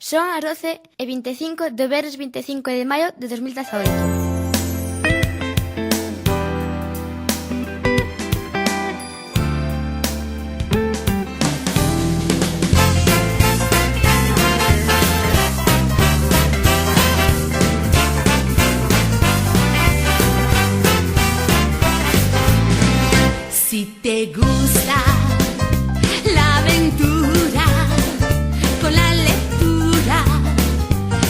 Son as 12:25 do venres 25 de maio de 2018. Si te gusta la aventura, con la lectura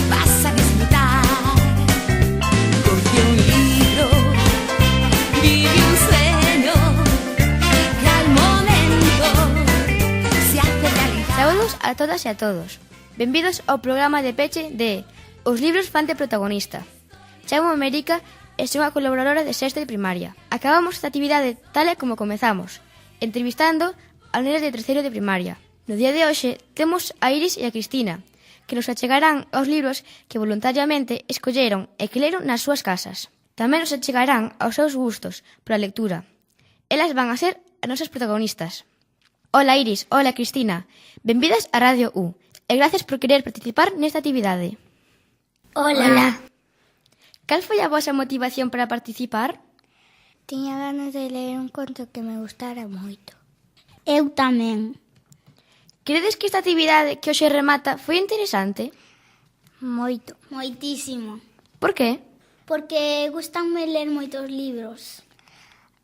vas a disfrutar. Coge un libro, vive un sueño, que al momento se hace realidad. Saúdos a todas e a todos. Benvidos ao programa de peche de Os libros fan de protagonista. Chamo América e son a colaboradora de sexto de primaria. Acabamos esta actividade tal e como comezamos, entrevistando a nenas de terceiro de primaria. No día de hoxe temos a Iris e a Cristina, que nos achegarán aos libros que voluntariamente escolleron e que leron nas súas casas. Tamén nos achegarán aos seus gustos pola lectura. Elas van a ser as nosas protagonistas. Hola Iris, hola Cristina, benvidas a Radio U e gracias por querer participar nesta actividade. Hola. Cal foi a vosa motivación para participar? Tiña ganas de ler un conto que me gustara moito. Eu tamén. Credes que esta actividade que hoxe remata foi interesante? Moito. Moitísimo. Por que? Porque gustanme ler moitos libros.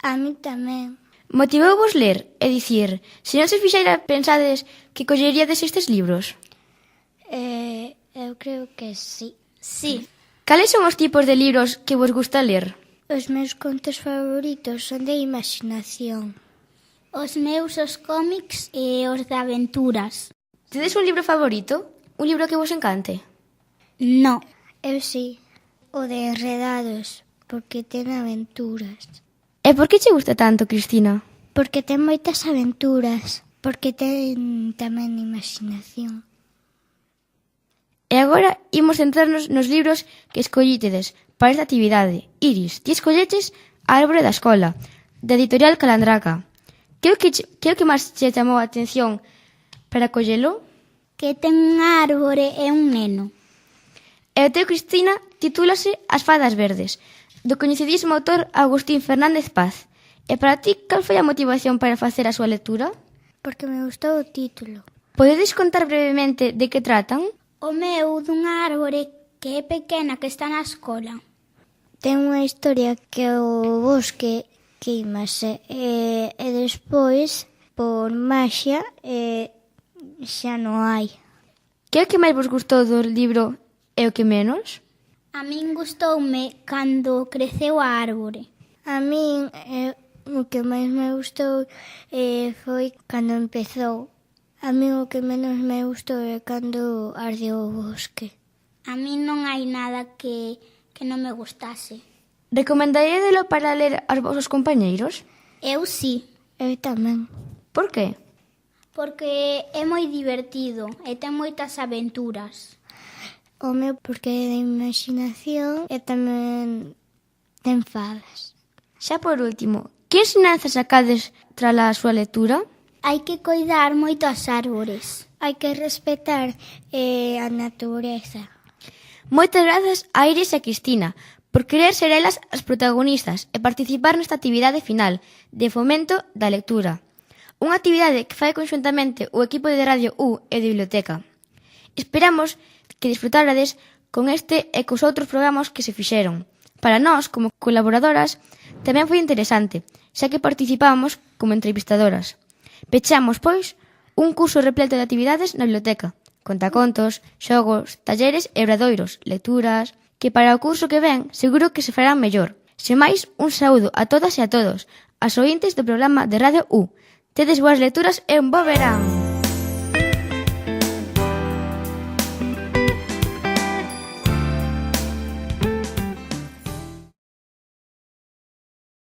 A mí tamén. Motivouvos ler e dicir, se non se fixera pensades que colleríades estes libros? Eu creo que sí. Sí. Cales son os tipos de libros que vos gusta ler? Os meus contos favoritos son de imaginación. Os meus os cómics e os de aventuras. Tedes un libro favorito? Un libro que vos encante? No. Eu sí. O de enredados, porque ten aventuras. E por que che gusta tanto, Cristina? Porque ten moitas aventuras. Porque ten tamén imaginación. E agora imos centrarnos nos libros que escollítedes para esta actividade. Iris, ti escolleches A árbore da escola, da editorial Calandraca. Que é o que máis che chamou a atención para collelo? Que ten unha árbore e un neno. E o teu, Cristina, titúlase As fadas verdes, do coñecidísimo autor Agustín Fernández Paz. E para ti, cal foi a motivación para facer a súa lectura? Porque me gustou o título. Podedes contar brevemente de que tratan? O meu dunha árbore que é pequena que está na escola. Ten unha historia que o bosque queimase e despois, por maxia, xa non hai. Que é o que máis vos gustou do libro e o que menos? A min gustoume cando creceu a árbore. A min o que máis me gustou foi cando empezou. A min o que menos me gustou é cando ardeu o bosque. A min non hai nada que non me gustase. Recomendaríadelo para ler aos vosos compañeiros? Eu sí. Eu tamén. Por que? Porque é moi divertido e ten moitas aventuras. O meu porque é de imaginación e tamén ten fadas. Xa por último, que ensinanzas sacades tras a súa lectura? Hai que coidar moito as árbores. Hai que respetar a natureza. Moitas grazas a Iris e a Cristina por querer ser elas as protagonistas e participar nesta actividade final de fomento da lectura. Unha actividade que fai conxuntamente o equipo de Radio U e de Biblioteca. Esperamos que disfrutárades con este e cos outros programas que se fixeron. Para nós, como colaboradoras, tamén foi interesante, xa que participamos como entrevistadoras. Pechamos, pois, un curso repleto de actividades na biblioteca, contacontos, xogos, talleres e obradoiros, lecturas, que para o curso que ven seguro que se farán mellor. Sen máis, un saúdo a todas e a todos, as ointes do programa de Radio U. Tedes boas lecturas e un bo verán!